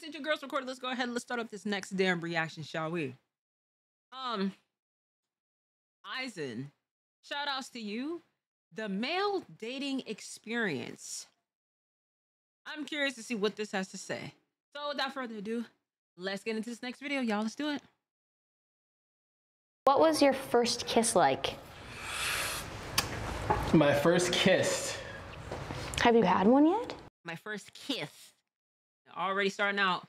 guys, it's your girls recorded. Let's go ahead and let's start up this next damn reaction, shall we? Eisen, shout outs to you. The male dating experience. I'm curious to see what this has to say. So without further ado, let's get into this next video, y'all. Let's do it. What was your first kiss like? My first kiss. Have you had one yet? My first kiss. Already starting out.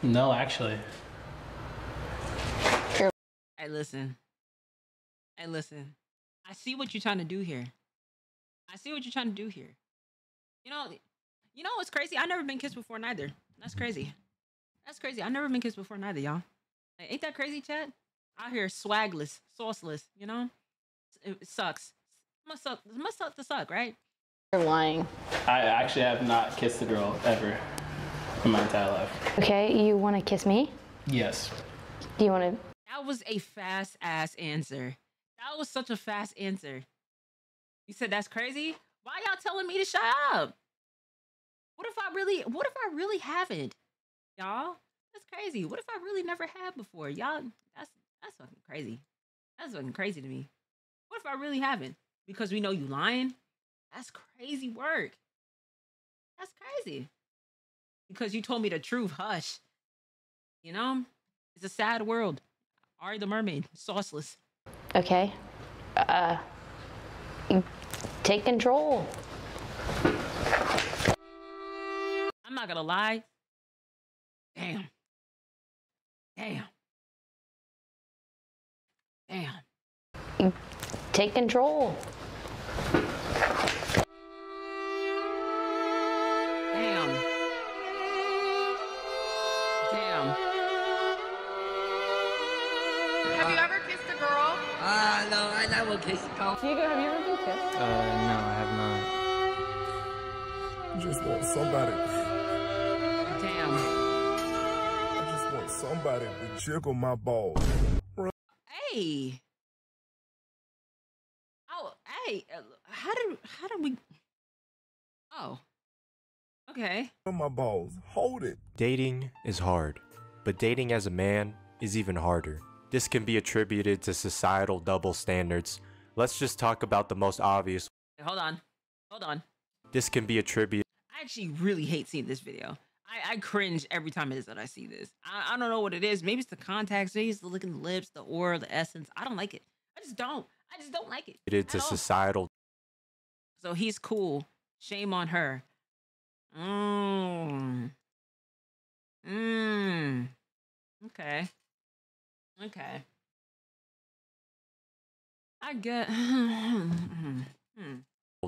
No, actually. Hey, listen. Hey, listen. I see what you're trying to do here. I see what you're trying to do here. You know what's crazy? I've never been kissed before neither. That's crazy. That's crazy. I've never been kissed before neither, y'all. Like, ain't that crazy, Chad? Out here swagless, sauceless, you know? It sucks. Must suck to suck, right? You're lying. I actually have not kissed a girl ever in my entire life. Okay, you want to kiss me? Yes. Do you want to? That was a fast ass answer. That was such a fast answer. You said that's crazy? Why y'all telling me to shut up? What if I really haven't? Y'all? That's crazy. What if I really never had before? Y'all, that's fucking crazy. That's fucking crazy to me. What if I really haven't? Because we know you lying? That's crazy work. That's crazy. Because you told me the truth, hush. You know? It's a sad world. AuriTheMermaid, sauceless. Okay. Take control. I'm not gonna lie. Damn. Damn. Damn. Take control. Damn. Damn. Have you ever kissed a girl? No, I never kissed a girl. Diego, have you ever been kissed? No, I have not. Just want somebody. Damn. I just want somebody to jiggle my balls. Hey. Oh, hey. How did we? Oh. Okay. My balls. Hold it. Dating is hard, but dating as a man is even harder. This can be attributed to societal double standards. Let's just talk about the most obvious. Hold on. This can be attributed. I actually really hate seeing this video. I cringe every time it is that I see this. I don't know what it is. Maybe it's the contacts. Maybe it's the looking the lips, the aura, the essence. I don't like it. I just don't like it. To societal. So he's cool. Shame on her. Okay. I get.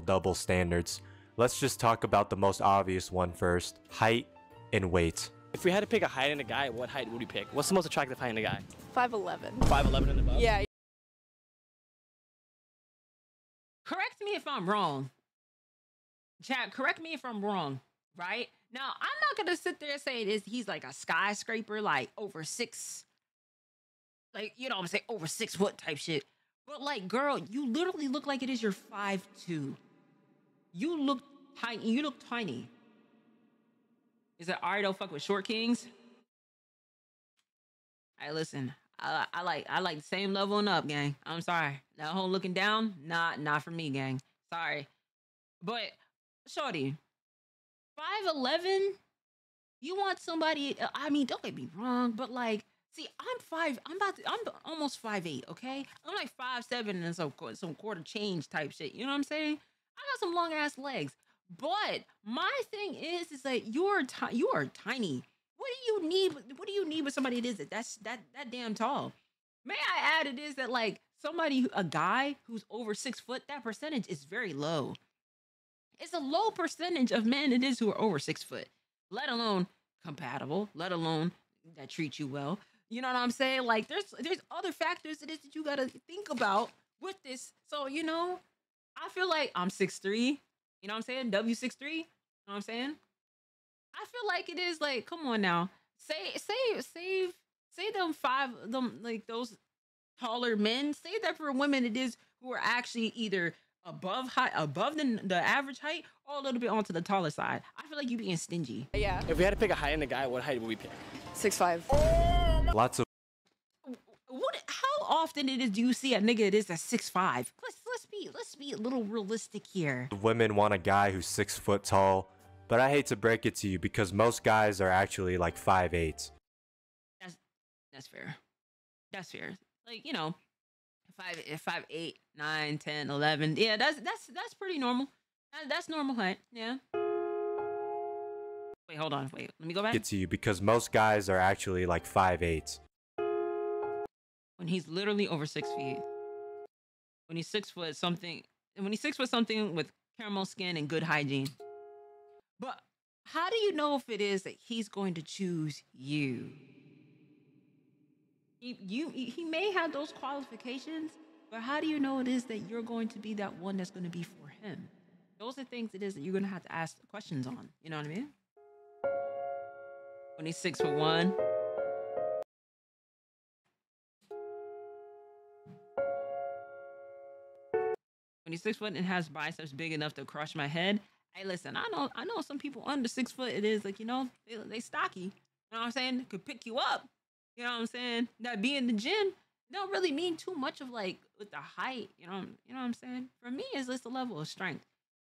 Double standards. Let's just talk about the most obvious one first. Height and weight. If we had to pick a height in a guy, what height would we pick? What's the most attractive height in a guy? 5'11". 5'11" and above? Yeah. Correct me if I'm wrong. Chat, correct me if I'm wrong, right? Now, I'm not going to sit there and say he's like a skyscraper, like over 6, like, you know what I'm saying, over 6 foot type shit. But like, girl, you literally look like it is you're 5'2". You look tiny. Is it alright? Don't fuck with short kings. Hey, listen, I like the same level and up, gang. I'm sorry. That whole looking down, not for me, gang. Sorry. But shorty, 5'11", you want somebody, I mean, don't get me wrong, but like, see, I'm almost 5'8", okay? I'm like 5'7" and some quarter change type shit, you know what I'm saying? I got some long ass legs. But my thing is like, you are tiny. What do you need with somebody that's that damn tall? May I add, it is that like a guy who's over 6 foot, that percentage is very low. It's a low percentage of men it is who are over 6 foot, let alone compatible, let alone that treat you well. You know what I'm saying? Like there's other factors that you gotta think about with this. So, you know, I feel like I'm 6'3", you know what I'm saying? W63, you know what I'm saying? I feel like it is like, come on now. Say them like those taller men. Say that for women it is who are actually either above the average height, or a little bit onto the taller side. I feel like you being stingy. Yeah. If we had to pick a height in a guy, what height would we pick? 6'5". Lots of How often do you see a nigga that is a 6'5"? Let's be a little realistic here. women want a guy who's 6 foot tall, but I hate to break it to you because most guys are actually like 5'8". That's fair. That's fair. Like, you know, 5, 8, 9, 10, 11. Yeah, that's pretty normal. That's normal height. Yeah. Wait, hold on. Wait, let me go back. It to you because most guys are actually like 5'8". When he's literally over 6 feet. When he's 6 foot something. And when he's 6 foot something with caramel skin and good hygiene. But how do you know if it is that he's going to choose you? He may have those qualifications, but how do you know it is that you're going to be that one that's going to be for him? Those are things it is that you're going to have to ask questions on. You know what I mean? When he's 6'1". When he's 6 foot and has biceps big enough to crush my head. Hey, listen, I know some people under 6 foot. It is like, you know, they stocky. You know what I'm saying? Could pick you up. You know what I'm saying? That be in the gym don't really mean too much of like with the height. You know what I'm saying? For me, it's just a level of strength.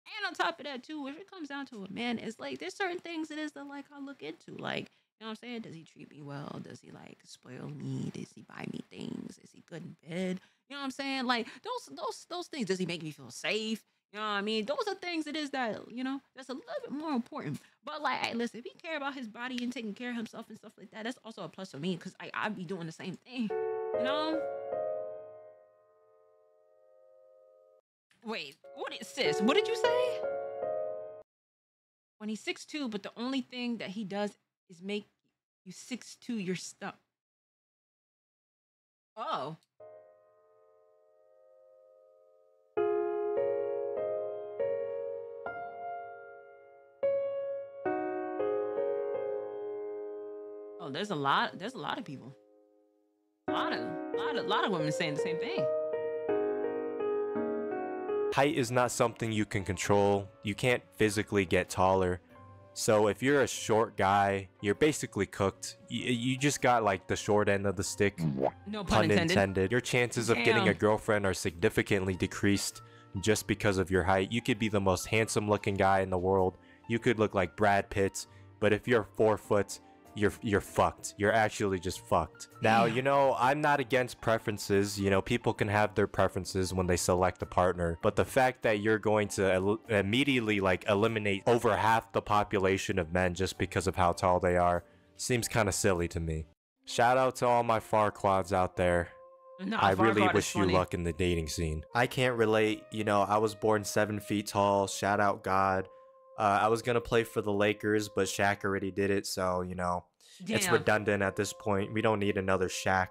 And on top of that too, if it comes down to it, man, it's like there's certain things it is that like I look into. Like, you know what I'm saying? Does he treat me well? Does he like spoil me? Does he buy me things? Is he good in bed? You know what I'm saying? Like those things. Does he make me feel safe? You know what I mean? Those are things it is that, you know, that's a little bit more important. But like, hey, listen, if he care about his body and taking care of himself and stuff like that, that's also a plus for me because I'd be doing the same thing. You know? Wait, sis? What did you say? When he's 6'2", but the only thing that he does is make you 6'2" your stuff. Oh. Oh, there's a lot of people. A lot of women saying the same thing. Height is not something you can control. You can't physically get taller. So if you're a short guy, you're basically cooked. You just got like the short end of the stick. No pun intended. Your chances of getting a girlfriend are significantly decreased just because of your height. You could be the most handsome looking guy in the world. You could look like Brad Pitt, but if you're 4 foot, you're fucked. You're actually just fucked. Now, you know, I'm not against preferences. You know, people can have their preferences when they select a partner, but the fact that you're going to immediately like eliminate over half the population of men just because of how tall they are seems kind of silly to me. Shout out to all my Farquads out there. No, I really wish you luck in the dating scene. I can't relate. You know, I was born 7 feet tall. Shout out God. I was gonna play for the Lakers, but Shaq already did it, so you know, it's redundant at this point. We don't need another Shaq.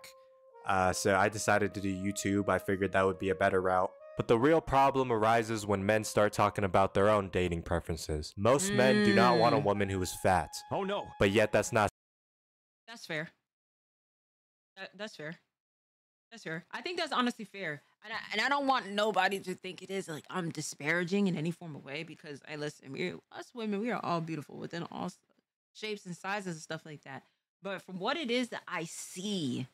So I decided to do YouTube. I figured that would be a better route. But the real problem arises when men start talking about their own dating preferences. Most men do not want a woman who is fat. Oh no. But yet that's not. That's fair. That's fair. That's fair. I think that's honestly fair. And I don't want nobody to think it is like I'm disparaging in any form of way because I listen, us women, we are all beautiful within all shapes and sizes and stuff like that. But from what it is that I see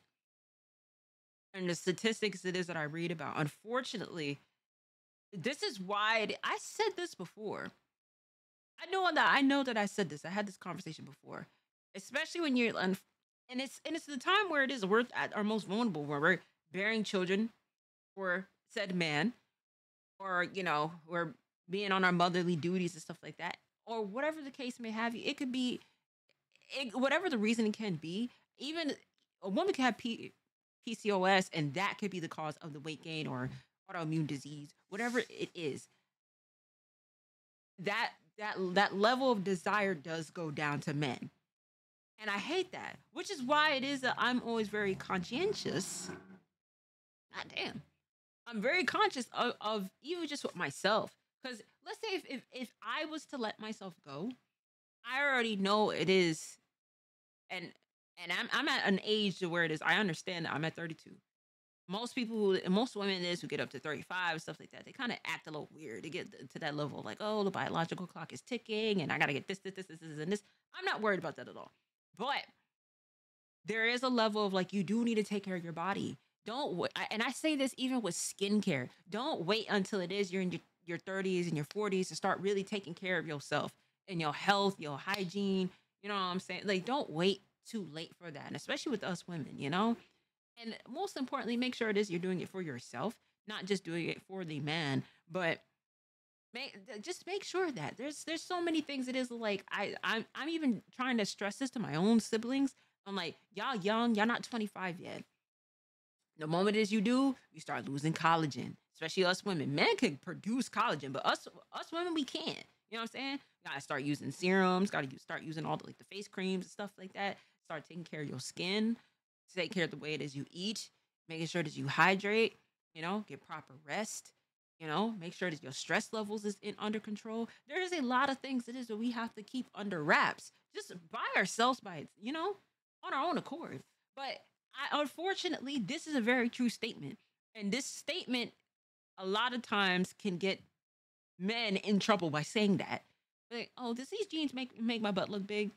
and the statistics it is that I read about, unfortunately, this is why I said this before. I know that I said this. I had this conversation before, especially when you're and it's the time where it is we're at our most vulnerable, where we're bearing children for said man, or you know, we're being on our motherly duties and stuff like that, or whatever the case may have you. It could be whatever the reason it can be. Even a woman can have PCOS, and that could be the cause of the weight gain or autoimmune disease, whatever it is. That level of desire does go down to men. And I hate that, which is why it is that I'm always very conscientious. God damn. I'm very conscious of even just with myself. Because let's say if I was to let myself go, I already know it is, and I'm at an age to where it is, I understand that I'm at 32. most women is who get up to 35 stuff like that, they kind of act a little weird to get to that level, like, oh, the biological clock is ticking and I gotta get this and this. I'm not worried about that at all, but there is a level of like, you do need to take care of your body. Don't wait, and I say this even with skincare, don't wait until it is you're in your 30s and your 40s to start really taking care of yourself and your health, your hygiene. You know what I'm saying? Like, don't wait too late for that, and especially with us women, you know. And most importantly, make sure it is you're doing it for yourself, not just doing it for the man, but just make sure that there's so many things. It is like I'm even trying to stress this to my own siblings. I'm like, y'all young, y'all not 25 yet. The moment as you do, you start losing collagen, especially us women. Men can produce collagen, but us women, we can't. You know what I'm saying? Gotta start using serums, start using all the like the face creams and stuff like that. Start taking care of your skin, take care of the way it is you eat, making sure that you hydrate, you know, get proper rest, you know, make sure that your stress levels is under control. There is a lot of things that we have to keep under wraps, just by ourselves, you know, on our own accord. But unfortunately, this is a very true statement. And this statement, a lot of times, can get men in trouble by saying that. Like, oh, does these jeans make my butt look big?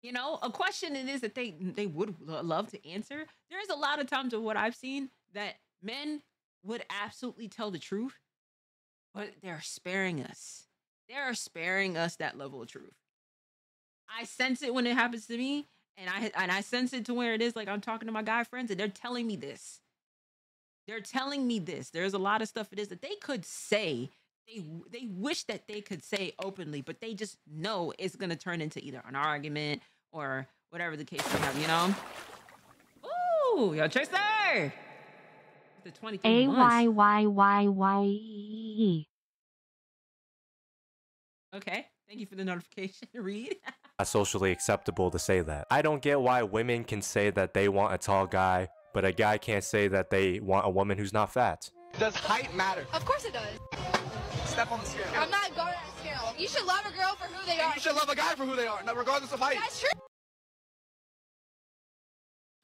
You know, a question it is that they would love to answer. There's a lot of times of what I've seen that men would absolutely tell the truth, but they're sparing us. They're sparing us that level of truth. I sense it when it happens to me, and I sense it to where it is like I'm talking to my guy friends, and they're telling me this. They're telling me this. There's a lot of stuff it is that they could say. They wish that they could say openly, but they just know it's gonna turn into either an argument or whatever the case may have, you know? Ooh, yo, Trister! The 23 months. AYYYY. Okay, thank you for the notification, Reed. Not socially acceptable to say that. I don't get why women can say that they want a tall guy, but a guy can't say that they want a woman who's not fat. Does height matter? Of course it does. Step on the scale. I'm not going on a scale. You should love a girl for who they are. You should love a guy for who they are, regardless of height. That's true.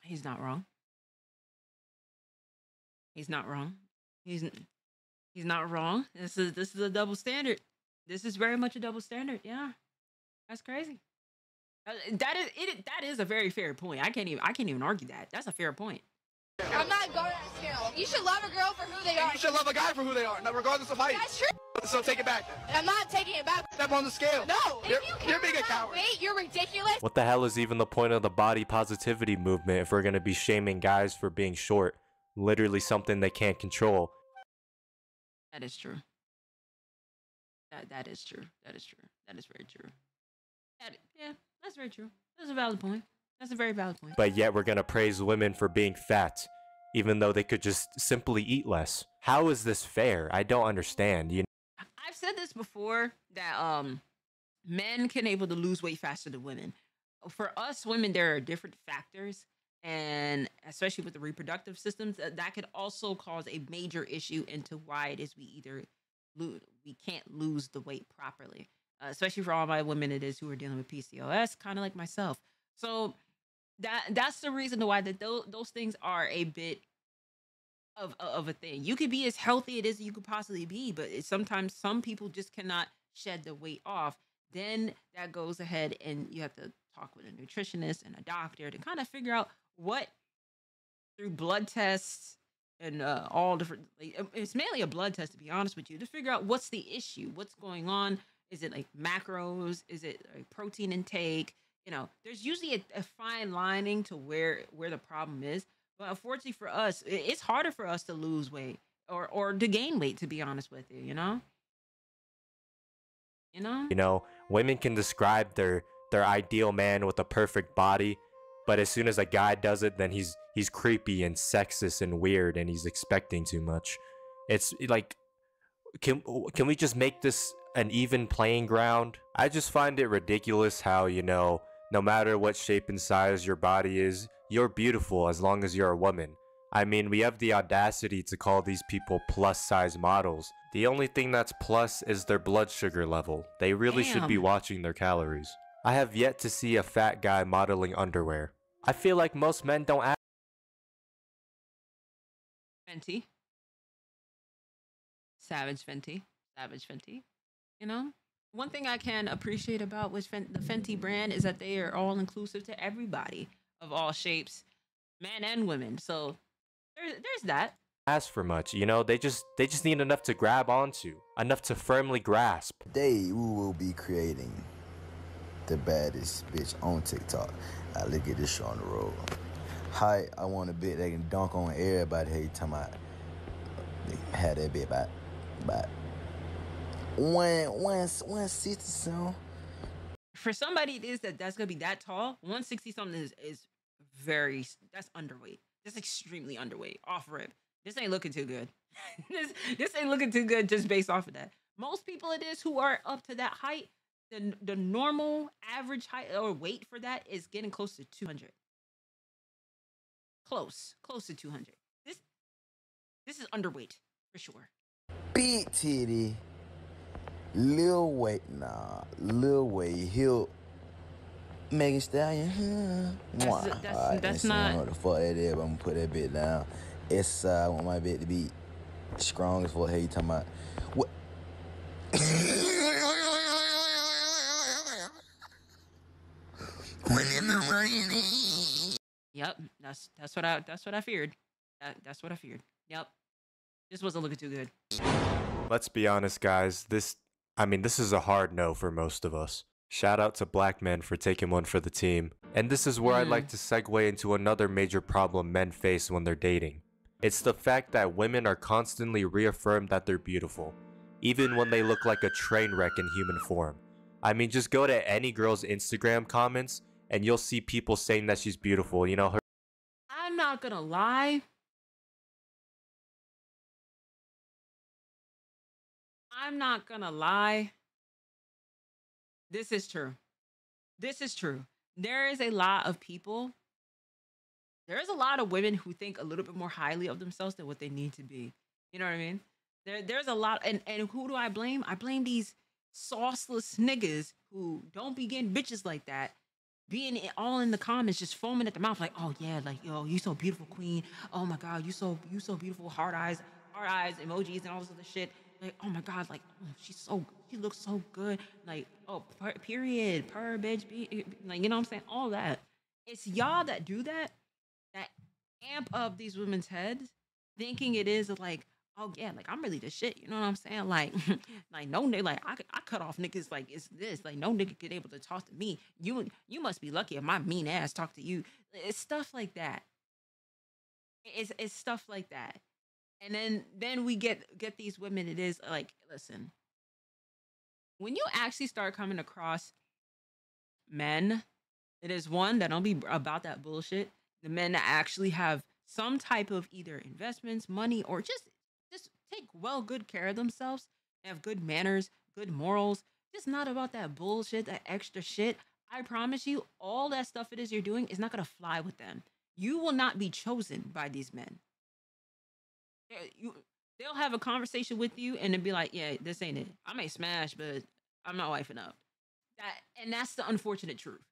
He's not wrong. He's not wrong. He's not wrong. This is a double standard. This is very much a double standard. Yeah, that's crazy. That is a very fair point. I can't even argue that. That's a fair point. I'm not going on a scale. You should love a girl for who they are. You should love a guy for who they are, regardless of height. That's true. So take it back. I'm not taking it back. Step on the scale. No. You're being a coward. Wait, you're ridiculous. What the hell is even the point of the body positivity movement if we're gonna be shaming guys for being short? Literally something they can't control. That is true. That is true. That is true. That is very true. Yeah, that's very true. That's a valid point. That's a very valid point. But yet we're gonna praise women for being fat, even though they could just simply eat less. How is this fair? I don't understand. You know? I've said this before that men can able to lose weight faster than women. For us women, there are different factors, and especially with the reproductive systems, that could also cause a major issue into why it is we can't lose the weight properly. Especially for all my women it is who are dealing with PCOS, kind of like myself. So that's the reason why those things are a bit of a thing. You could be as healthy as you could possibly be, but sometimes some people just cannot shed the weight off. Then that goes ahead and you have to talk with a nutritionist and a doctor to kind of figure out what, through blood tests and all different, it's mainly a blood test to be honest with you, to figure out what's the issue, what's going on. Is it like macros? Is it like protein intake? You know, there's usually a fine lining to where the problem is. But unfortunately for us, it's harder for us to lose weight or to gain weight, to be honest with you, you know? You know, women can describe their ideal man with a perfect body, but as soon as a guy does it, then he's creepy and sexist and weird and he's expecting too much. It's like, can we just make this an even playing ground? I just find it ridiculous how, you know, no matter what shape and size your body is, you're beautiful as long as you're a woman. I mean, we have the audacity to call these people plus size models. The only thing that's plus is their blood sugar level. They really should be watching their calories. I have yet to see a fat guy modeling underwear. I feel like most men don't Fenty. Savage Fenty. Savage Fenty. You know? One thing I can appreciate about the Fenty brand is that they are all inclusive to everybody of all shapes, men and women. So there's that. Ask for much, you know, they just need enough to grab onto, enough to firmly grasp. Today we will be creating the baddest bitch on TikTok. Look at this show on the road. Hi, I want a bitch that can dunk on everybody. Hey, talking about they had that bitch about 160 something. For somebody that's gonna be that tall, 160 something is very, that's underweight. That's extremely underweight. Off rip. This ain't looking too good. this ain't looking too good just based off of that. Most people it is who are up to that height, the normal average height or weight for that is getting close to 200. Close to 200. This is underweight for sure. Big titty, Lil weight, Lil weight, heel, Megan Stallion. That's not. I don't know what the fuck that is, but I'm gonna put that bit down. I want my bit to be strong as fuck. Hey, you talking about what? Yep, that's what I feared. That's what I feared. Yep, this wasn't looking too good. Let's be honest, guys. This is a hard no for most of us. Shout out to black men for taking one for the team. And this is where I'd like to segue into another major problem men face when they're dating. It's the fact that women are constantly reaffirmed that they're beautiful, even when they look like a train wreck in human form. I mean, just go to any girl's Instagram comments and you'll see people saying that she's beautiful. You know, her. I'm not gonna lie. I'm not gonna lie. This is true. This is true. There is a lot of people. There's a lot of women who think a little bit more highly of themselves than what they need to be. You know what I mean? There's a lot, and who do I blame? I blame these sauceless niggas who don't be getting bitches like that, being all in the comments, just foaming at the mouth, like, oh yeah, like, yo, you so beautiful, queen. Oh my god, you so beautiful, heart eyes, emojis, and all this other shit. Like, oh my god, like, oh, she looks so good. Like, oh, period, per bitch, like, you know what I'm saying? All that. It's y'all that do that amp up these women's heads, thinking it is like, oh yeah, like I'm really the shit. You know what I'm saying? Like, like no nigga, like I cut off niggas like it's this. Like no nigga could able to talk to me. You must be lucky if my mean ass talk to you. It's stuff like that. It's stuff like that. And then we get these women. It is like, listen, when you actually start coming across men, it is one that don't be about that bullshit. The men that actually have some type of either investments, money, or just take good care of themselves. They have good manners, good morals. Just not about that bullshit, that extra shit. I promise you, all that stuff it is you're doing is not gonna fly with them. You will not be chosen by these men. They'll have a conversation with you and then be like, yeah, this ain't it. I may smash, but I'm not wifing up. That's the unfortunate truth.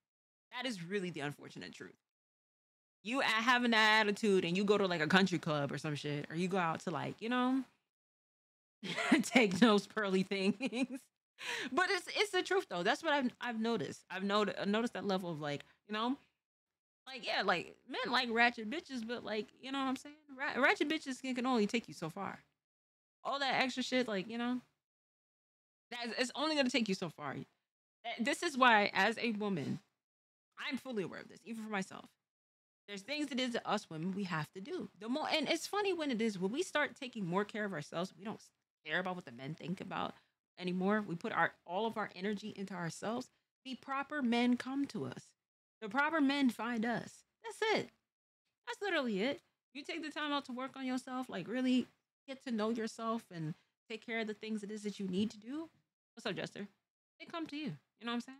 That is really the unfortunate truth. You having that attitude and you go to like a country club or some shit, or you go out to like, you know, take those pearly things. But it's the truth though. That's what I've noticed. I've noticed that level of like, you know, like, yeah, like men like ratchet bitches, but like, you know what I'm saying? Ratchet bitches can only take you so far. All that extra shit, like, you know, it's only gonna take you so far. This is why, as a woman, I'm fully aware of this, even for myself. There's things it is to us women we have to do. And it's funny when we start taking more care of ourselves, we don't care about what the men think about anymore. We put all of our energy into ourselves. The proper men come to us. The proper men find us. That's it. That's literally it. You take the time out to work on yourself, like really get to know yourself and take care of the things it is that you need to do. What's up, Jester? They come to you. You know what I'm saying?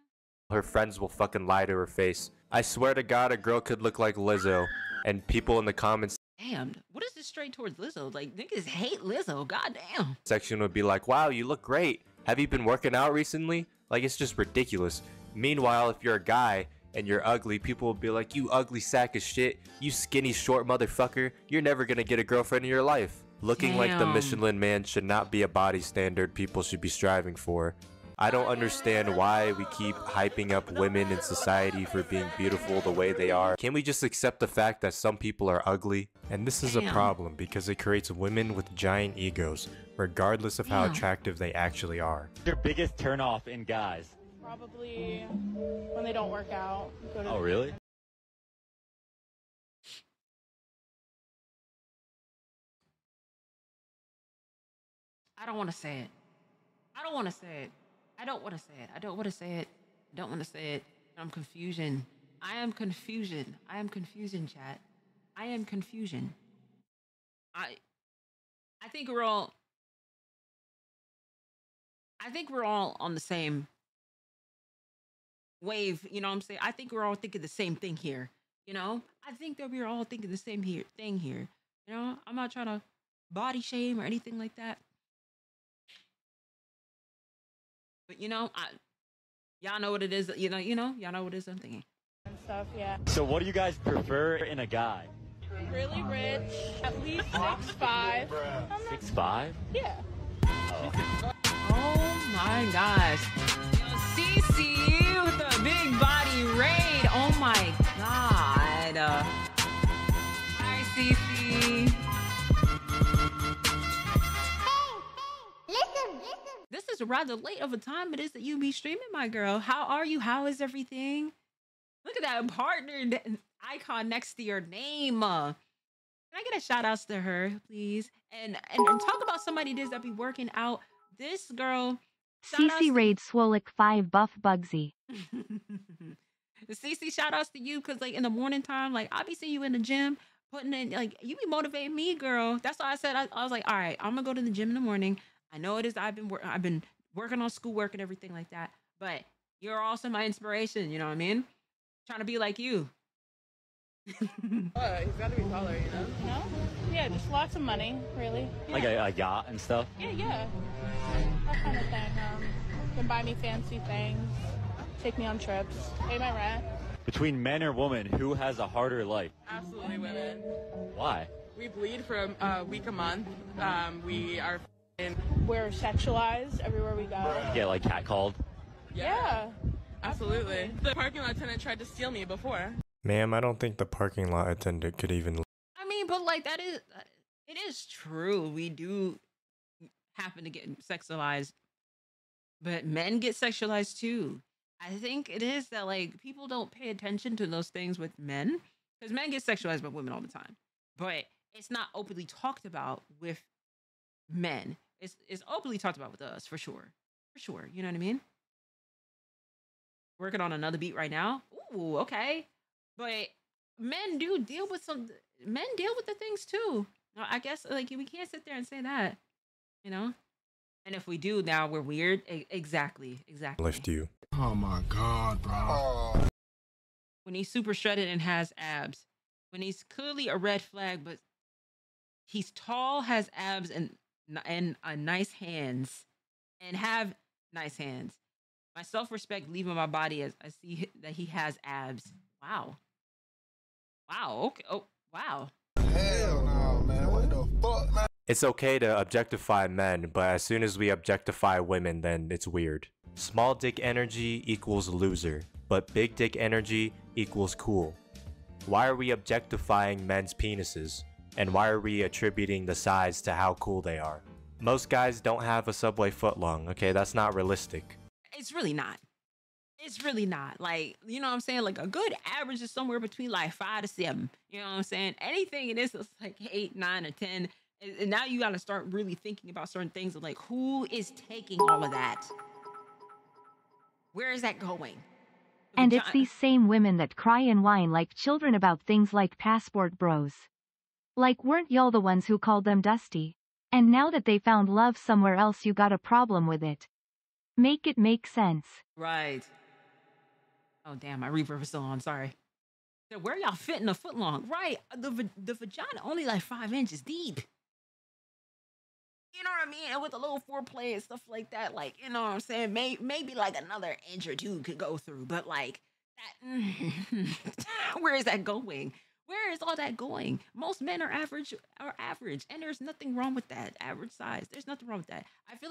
Her friends will fucking lie to her face. I swear to God, a girl could look like Lizzo, and people in the comments damn, what is this straight towards Lizzo? Like, niggas hate Lizzo. Goddamn. Section would be like, wow, you look great. Have you been working out recently? Like, it's just ridiculous. Meanwhile, if you're a guy and you're ugly, people will be like, you ugly sack of shit, you skinny short motherfucker, you're never gonna get a girlfriend in your life. Looking like the Damn. Michelin Man should not be a body standard people should be striving for. I don't understand why we keep hyping up women in society for being beautiful the way they are. Can we just accept the fact that some people are ugly? And this is a problem because it creates women with giant egos, regardless of how attractive they actually are. Your biggest turnoff in guys? Probably when they don't work out. Oh, really? I don't want to say it. I don't want to say it. I don't want to say it. I don't want to say it. I don't want to say it. I'm confusion. I am confusion. I am confusion, chat. I am confusion. I think we're all on the same wave, you know what I'm saying? I think we're all thinking the same thing here, you know? I think that we're all thinking the same thing here. You know, I'm not trying to body shame or anything like that. But you know, y'all know what it is. Y'all know what it is I'm thinking. And stuff, yeah. So what do you guys prefer in a guy? Really rich, at least 6'5". 6'5"? Yeah. Oh my gosh. Yo, Cece with the big body raid. Oh my god. Hi, Cece. This is rather late of a time it is that you be streaming, my girl. How are you? How is everything? Look at that partner icon next to your name. Can I get a shout outs to her, please? And talk about somebody that be working out. This girl. CC Raid Swolik 5 Buff Bugsy. CC, shout outs to you, because like in the morning time, like I be seeing you in the gym, putting in, like you be motivating me, girl. That's why I said I was like, all right, I'm gonna go to the gym in the morning. I know it is. I've been working on schoolwork and everything like that, but you're also my inspiration. You know what I mean? Trying to be like you. He's got to be taller, you know? No? Yeah, just lots of money, really. Yeah. Like a yacht and stuff? Yeah. That kind of thing. Can buy me fancy things, take me on trips, pay my rent. Between men or women, who has a harder life? Absolutely women. Why? We bleed for a week a month. We are We're sexualized everywhere we go. You get like catcalled? Yeah. Absolutely. The parking lot attendant tried to steal me before. Ma'am, I don't think the parking lot attendant could even... I mean, but like it is true. We do happen to get sexualized, but men get sexualized too. I think it is that like people don't pay attention to those things with men, because men get sexualized by women all the time, but it's not openly talked about with men. It's openly talked about with us for sure. You know what I mean? Working on another beat right now. Ooh, okay. But men deal with the things too. I guess like we can't sit there and say that, you know? And if we do, now we're weird. Exactly. Lift you. Oh my god, bro. When he's super shredded and has abs. When he's clearly a red flag, but he's tall, has abs, and nice hands. And have nice hands. My self-respect leaving my body as I see that he has abs. Wow. Okay. Oh, wow. Hell no, man. What the fuck, man? It's okay to objectify men, but as soon as we objectify women, then it's weird. Small dick energy equals loser, but big dick energy equals cool. Why are we objectifying men's penises? And why are we attributing the size to how cool they are? Most guys don't have a Subway footlong, okay? That's not realistic. It's really not. Like, you know what I'm saying? Like a good average is somewhere between like 5 to 7. You know what I'm saying? Anything in this is like 8, 9, or 10. And now you got to start really thinking about certain things of like, who is taking all of that? Where is that going? And it's these same women that cry and whine like children about things like passport bros. Like, weren't y'all the ones who called them dusty? And now that they found love somewhere else, you got a problem with it. Make it make sense. Right. Oh, damn, my reverb is still on. Sorry. So where y'all fitting a foot long? Right. The vagina only like 5 inches deep. You know what I mean? And with a little foreplay and stuff like that, like, you know what I'm saying? Maybe like another inch or two could go through, but like, Where is that going? Where is all that going? Most men are average, and there's nothing wrong with that. Average size. There's nothing wrong with that. I feel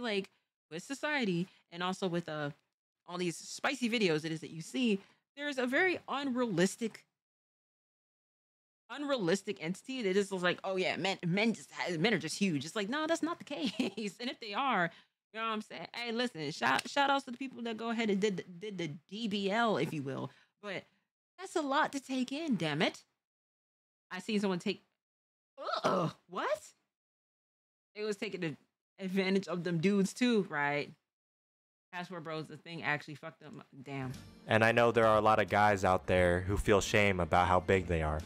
like with society and also with all these spicy videos it is that you see, there's a very unrealistic entity that is like, oh yeah, men are just huge. It's like, no, that's not the case. And if they are, you know what I'm saying? Hey, listen, shout outs to the people that go ahead and did the DBL, if you will. But that's a lot to take in, damn it. I seen someone take what? It was taking advantage of them dudes too, right? Passport Bros, the thing actually fucked them. Damn. And I know there are a lot of guys out there who feel shame about how big they are.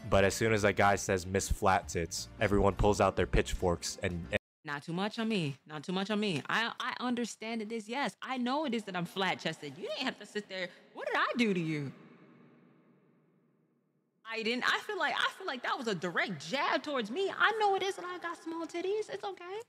But as soon as a guy says Miss Flat Tits, everyone pulls out their pitchforks and not too much on me. Not too much on me. I understand it is, yes. I know it is that I'm flat chested. You didn't have to sit there. What did I do to you? I didn't. I feel like that was a direct jab towards me. I know it is that I got small titties. It's okay.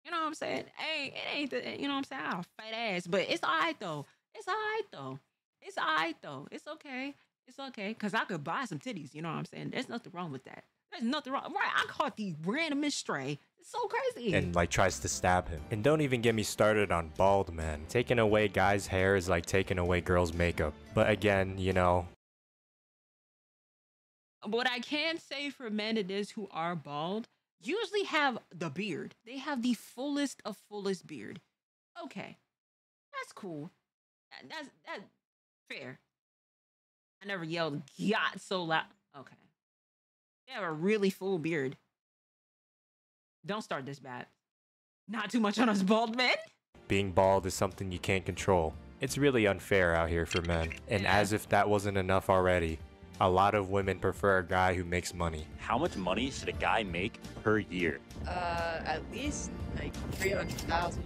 You know what I'm saying? Hey, it ain't the, you know what I'm saying? I got a fat ass, but it's all right though. It's all right though. It's all right though. It's okay. It's okay. Cause I could buy some titties. You know what I'm saying? There's nothing wrong with that. There's nothing wrong. Right? I caught the random stray. It's so crazy. and like tries to stab him. And don't even get me started on bald men. Taking away guys' hair is like taking away girls' makeup. But again, you know. What I can say for men it is who are bald usually have the beard. They have the fullest of fullest beard. Okay, that's cool. That's fair. I never yelled "yacht" so loud. Okay, they have a really full beard. Don't start this bad. Not too much on us bald men. Being bald is something you can't control. It's really unfair out here for men. And as if that wasn't enough already, a lot of women prefer a guy who makes money. How much money should a guy make per year? At least like 300,000.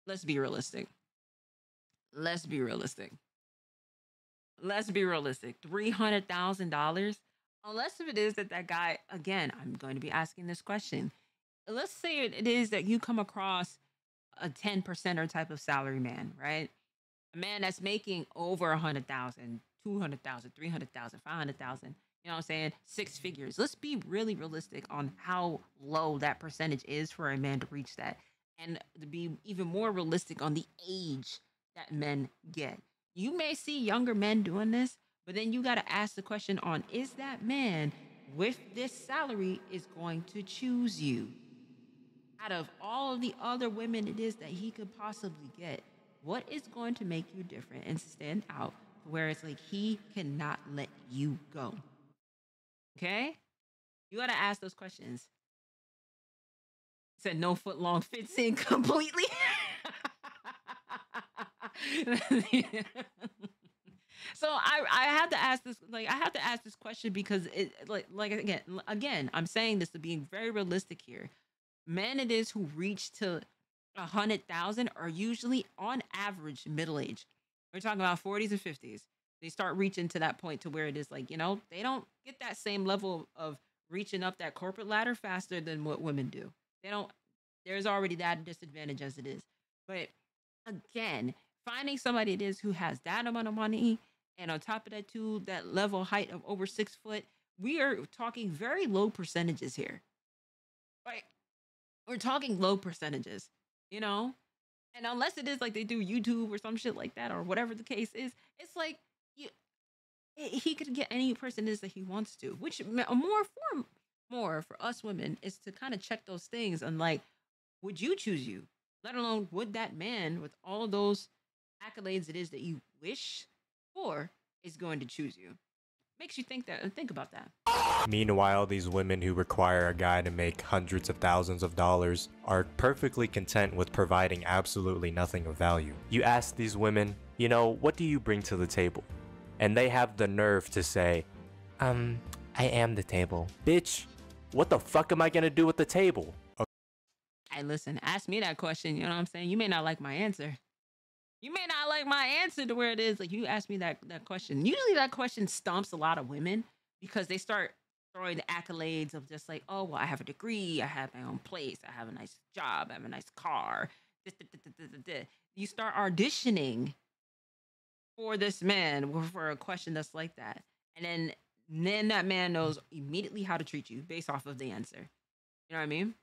Let's be realistic. Let's be realistic. Let's be realistic. $300,000. Unless if it is that guy, again, I'm going to be asking this question. Let's say it is that you come across a 10%er type of salary man, right? A man that's making over 100,000, 200,000, 300,000, 500,000. You know what I'm saying? Six figures. Let's be really realistic on how low that percentage is for a man to reach that. And to be even more realistic on the age that men get. You may see younger men doing this, but then you got to ask the question on, is that man with this salary is going to choose you? Out of all of the other women it is that he could possibly get, what is going to make you different and stand out where it's like he cannot let you go? Okay? You got to ask those questions. Said no foot long fits in completely. So I have to ask this, like I have to ask this question because it like again I'm saying this to be very realistic here. Men it is who reach to 100,000 are usually on average middle age. We're talking about 40s and 50s. They start reaching to that point to where it is like, you know, they don't get that same level of reaching up that corporate ladder faster than what women do. They don't, there's already that disadvantage as it is. But again, finding somebody it is who has that amount of money and on top of that too, that level height of over 6 foot, we are talking very low percentages here. Right? We're talking low percentages, you know? And unless it is like they do YouTube or some shit like that or whatever the case is, it's like he could get any person it is that he wants to, which more for us women is to kind of check those things and like, would you choose you? Let alone would that man with all of those accolades it is that you wish for is going to choose you? Makes you think about that. Meanwhile, these women who require a guy to make hundreds of thousands of dollars are perfectly content with providing absolutely nothing of value. You ask these women, you know, what do you bring to the table? And they have the nerve to say, I am the table. Bitch, what the fuck am I gonna do with the table? Okay. Hey, listen, ask me that question, you know what I'm saying? You may not like my answer. You may not like my answer to where it is. Like, you ask me that question. Usually that question stumps a lot of women because they start throwing the accolades of just like, oh, well, I have a degree. I have my own place. I have a nice job. I have a nice car. You start auditioning for this man for a question that's like that. And then that man knows immediately how to treat you based off of the answer. You know what I mean?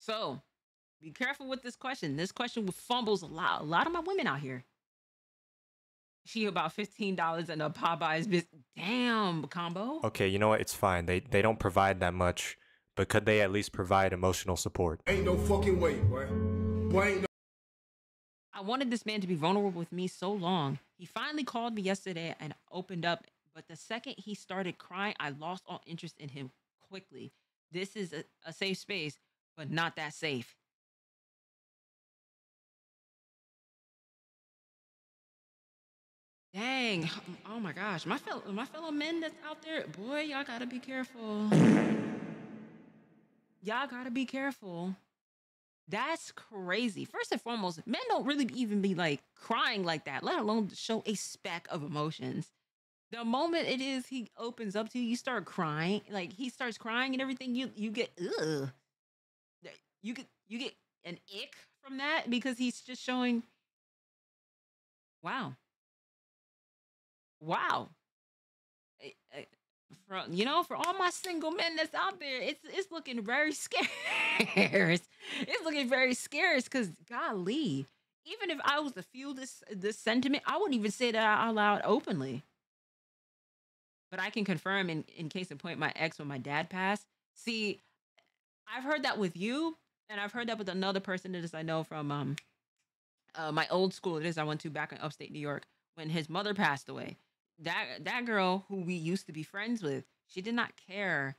So be careful with this question. This question fumbles a lot. A lot of my women out here. She about $15 and a Popeyes damn combo. Okay, you know what? It's fine. They don't provide that much, but could they at least provide emotional support? Ain't no fucking way, boy. Boy, ain't no. I wanted this man to be vulnerable with me so long. He finally called me yesterday and opened up, but the second he started crying, I lost all interest in him quickly. This is a safe space, but not that safe. Dang. Oh my gosh. My fellow men that's out there, boy, y'all gotta be careful. Y'all gotta be careful. That's crazy. First and foremost, men don't really even be like crying like that, let alone show a speck of emotions. The moment it is he opens up to you, you start crying. Like he starts crying and everything, you get ugh. You get an ick from that because he's just showing. Wow. Wow. For all my single men that's out there, it's looking very scarce. It's looking very scarce because golly, even if I was to feel this sentiment, I wouldn't even say that out loud openly. But I can confirm in case in point, my ex when my dad passed. See, I've heard that with you, and I've heard that with another person that is I know from my old school. It is I went to back in upstate New York when his mother passed away. That girl who we used to be friends with, she did not care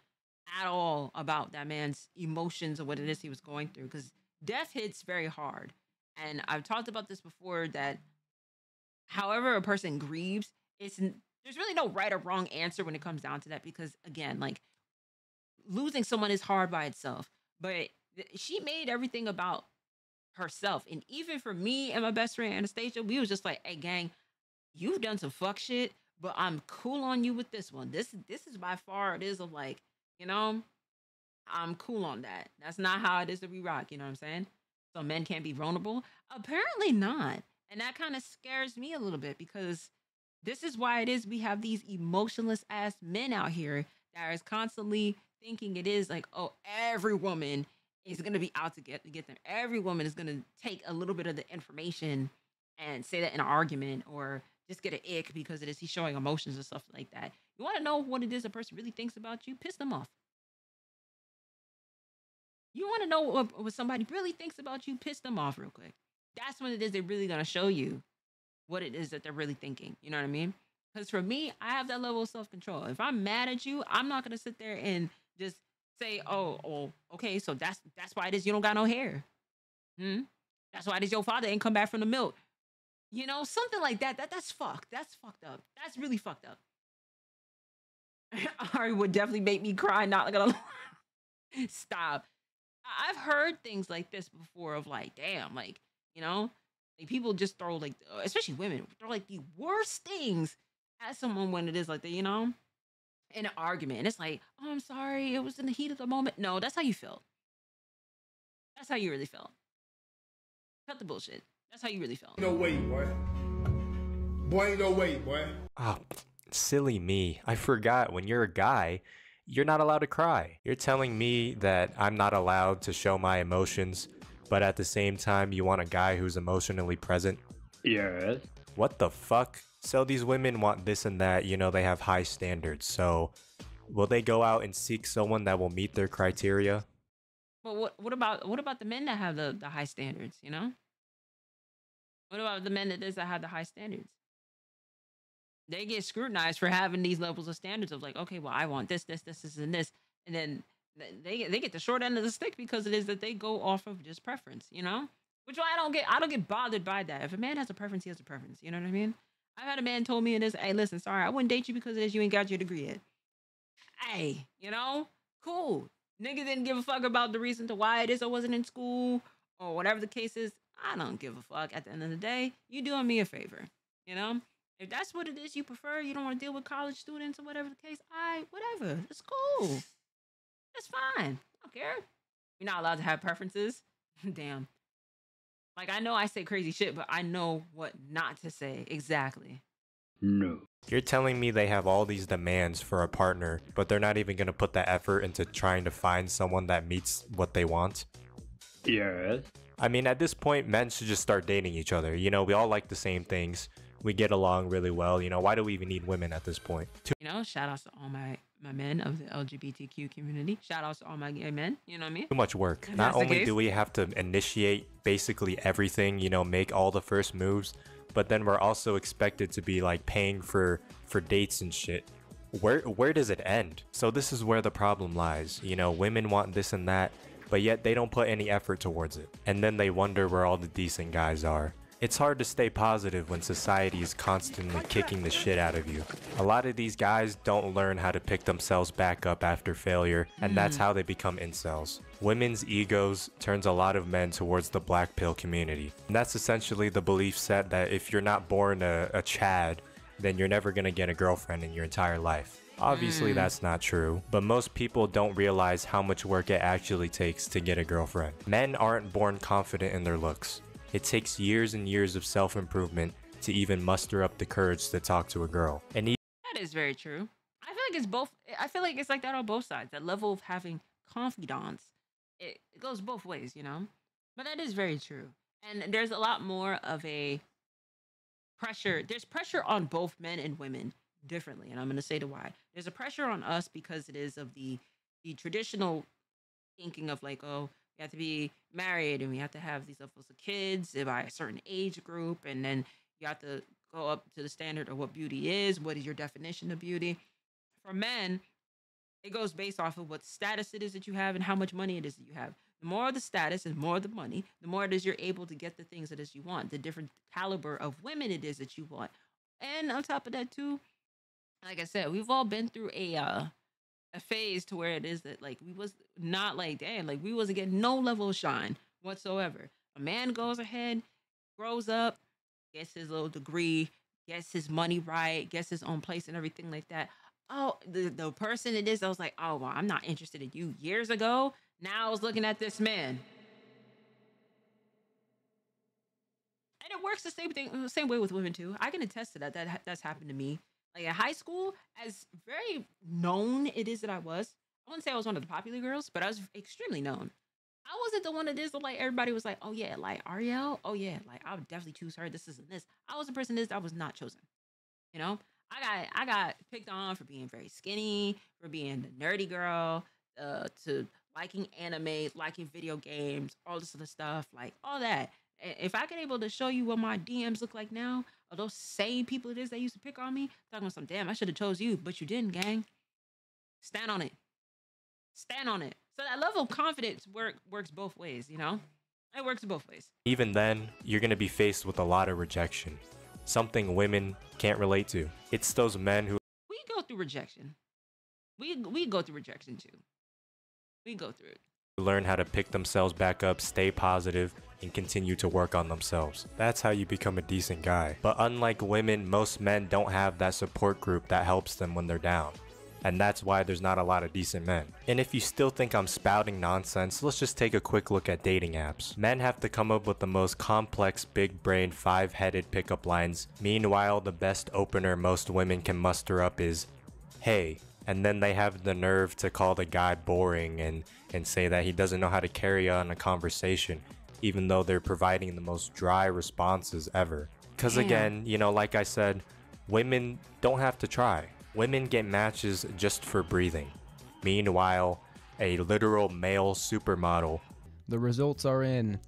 at all about that man's emotions or what it is he was going through because death hits very hard. And I've talked about this before that however a person grieves, there's really no right or wrong answer when it comes down to that because again, like losing someone is hard by itself, but she made everything about herself. And even for me and my best friend Anastasia, we was just like, hey gang, you've done some fuck shit, but I'm cool on you with this one. This is by far it is of like, I'm cool on that. That's not how it is to be rock, you know what I'm saying? So men can't be vulnerable? Apparently not. And that kind of scares me a little bit because this is why it is we have these emotionless ass men out here that is constantly thinking it is like, oh, every woman is going to be out to get them. Every woman is going to take a little bit of the information and say that in an argument or just get an ick because it is he's showing emotions and stuff like that. You want to know what it is a person really thinks about you? Piss them off. You want to know what somebody really thinks about you? Piss them off real quick. That's when it is they're really going to show you what it is that they're really thinking. You know what I mean? Because for me, I have that level of self-control. If I'm mad at you, I'm not going to sit there and just say, oh, okay, so that's why it is you don't got no hair. That's why it is your father ain't come back from the milk. Something like that. That's fucked. That's fucked up. That's really fucked up. Ari would definitely make me cry. Not gonna stop. I've heard things like this before of like, damn, like, like people just throw like, especially women, throw like the worst things at someone when it is like that, in an argument. And it's like, oh, I'm sorry. It was in the heat of the moment. No, that's how you felt. That's how you really felt. Cut the bullshit. That's how you really felt. No way, boy. Boy, ain't no way, boy. Oh, silly me. I forgot when you're a guy, you're not allowed to cry. You're telling me that I'm not allowed to show my emotions, but at the same time, you want a guy who's emotionally present? Yes. What the fuck? So these women want this and that, they have high standards. So will they go out and seek someone that will meet their criteria? But what about the men that have the high standards, What about the men that have the high standards? They get scrutinized for having these levels of standards of like, okay, well, I want this, and this. And then they get the short end of the stick because it is that they go off of just preference, Which I don't get bothered by that. If a man has a preference, he has a preference. You know what I mean? I've had a man told me in this, hey, listen, sorry, I wouldn't date you because of this. You ain't got your degree yet. Hey, cool. Nigga didn't give a fuck about the reason to why it is I wasn't in school or whatever the case is. I don't give a fuck. At the end of the day, you doing me a favor, If that's what it is you prefer, you don't want to deal with college students or whatever the case, whatever. It's cool. It's fine. I don't care. You're not allowed to have preferences. Damn. Like, I know I say crazy shit, but I know what not to say exactly. No. You're telling me they have all these demands for a partner, but they're not even gonna put the effort into trying to find someone that meets what they want? Yes. I mean, at this point, men should just start dating each other. You know, we all like the same things. We get along really well. You know, why do we even need women at this point? You know, shout outs to all my men of the LGBTQ community. Shout outs to all my gay men. You know what I mean? Too much work. If Not that's the only case. do we have to initiate basically everything, you know, make all the first moves, but then we're also expected to be like paying for dates and shit. Where does it end? So this is where the problem lies. You know, women want this and that, but yet they don't put any effort towards it. And then they wonder where all the decent guys are. It's hard to stay positive when society is constantly kicking the shit out of you. A lot of these guys don't learn how to pick themselves back up after failure, and that's how they become incels. Women's egos turns a lot of men towards the black pill community. And that's essentially the belief set that if you're not born a Chad, then you're never gonna get a girlfriend in your entire life. Obviously that's not true, but most people don't realize how much work it actually takes to get a girlfriend. Men aren't born confident in their looks. It takes years and years of self-improvement to even muster up the courage to talk to a girl. And That is very true. I feel like it's both. I feel like it's like that on both sides. That level of having confidants, it goes both ways, you know? But that is very true. And there's a lot more of a pressure. There's pressure on both men and women differently. And I'm going to say the why. There's a pressure on us because it is of the traditional thinking of like, oh, we have to be married and we have to have these levels of kids by a certain age group. And then you have to go up to the standard of what beauty is. What is your definition of beauty? For men, it goes based off of what status it is that you have and how much money it is that you have. The more the status and more the money, the more it is you're able to get the things that is you want, the different caliber of women it is that you want. And on top of that too, like I said, we've all been through a phase to where it is that like we was not like, damn, like we wasn't getting no level of shine whatsoever. A man goes ahead, grows up, gets his little degree, gets his money right, gets his own place and everything like that. Oh, the person it is, I was like, oh, well, I'm not interested in you years ago. Now I was looking at this man. And it works the same way with women too. I can attest to that. That's happened to me. Like in high school, as very known it is that I wouldn't say I was one of the popular girls, but I was extremely known. I wasn't the one that is like everybody was like, oh yeah, like Ariel, oh yeah, like I would definitely choose her. This isn't this. I was the person that was not chosen. You know, I got picked on for being very skinny, for being the nerdy girl, to liking anime, liking video games, all this other stuff, like all that. If I could able to show you what my DMs look like now, of those same people it is that used to pick on me, talking about some, damn, I should have chose you, but you didn't, gang. Stand on it. Stand on it. So that level of confidence works both ways, you know? It works both ways. even then, you're gonna be faced with a lot of rejection. Something women can't relate to. It's those men who We go through rejection. We go through rejection too. We go through it. learn how to pick themselves back up, stay positive, and continue to work on themselves. That's how you become a decent guy. But unlike women, most men don't have that support group that helps them when they're down. And that's why there's not a lot of decent men. And if you still think I'm spouting nonsense, let's just take a quick look at dating apps. Men have to come up with the most complex, big-brained, five-headed pickup lines. Meanwhile, the best opener most women can muster up is, hey. And then they have the nerve to call the guy boring and say that he doesn't know how to carry on a conversation, even though they're providing the most dry responses ever. Because again, you know, like I said, women don't have to try. Women get matches just for breathing. Meanwhile, a literal male supermodel. The results are in.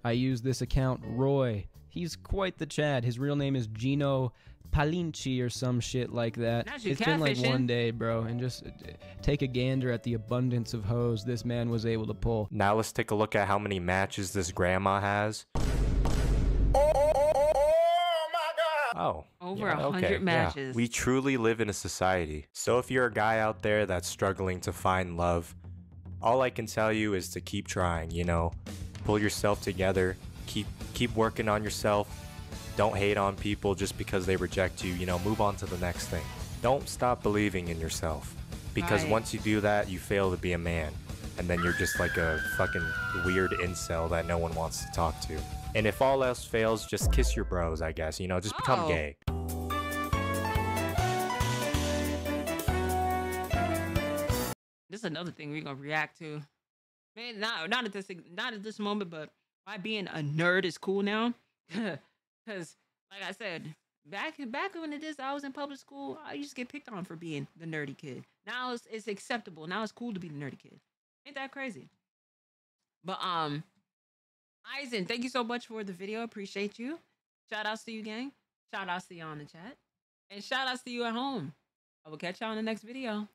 I use this account, Roy. He's quite the Chad. His real name is Gino Palinci or some shit like that. It's been like one day, bro, and just take a gander at the abundance of hoes this man was able to pull. Now let's take a look at how many matches this grandma has. Oh, over 100 matches. Yeah. We truly live in a society. So if you're a guy out there that's struggling to find love, all I can tell you is to keep trying, you know. Pull yourself together, keep working on yourself. Don't hate on people just because they reject you, you know, move on to the next thing. Don't stop believing in yourself. Because once you do that, you fail to be a man. And then you're just like a fucking weird incel that no one wants to talk to. And if all else fails, just kiss your bros, I guess. You know, just become gay. This is another thing we're gonna react to. Man, not at this moment, but why being a nerd is cool now. Because, like I said, back when I was in public school, I used to get picked on for being the nerdy kid. Now it's acceptable. Now it's cool to be the nerdy kid. Ain't that crazy? But Eisen, thank you so much for the video. Appreciate you. Shout outs to you, gang. Shout outs to y'all in the chat. And shout outs to you at home. I will catch y'all in the next video.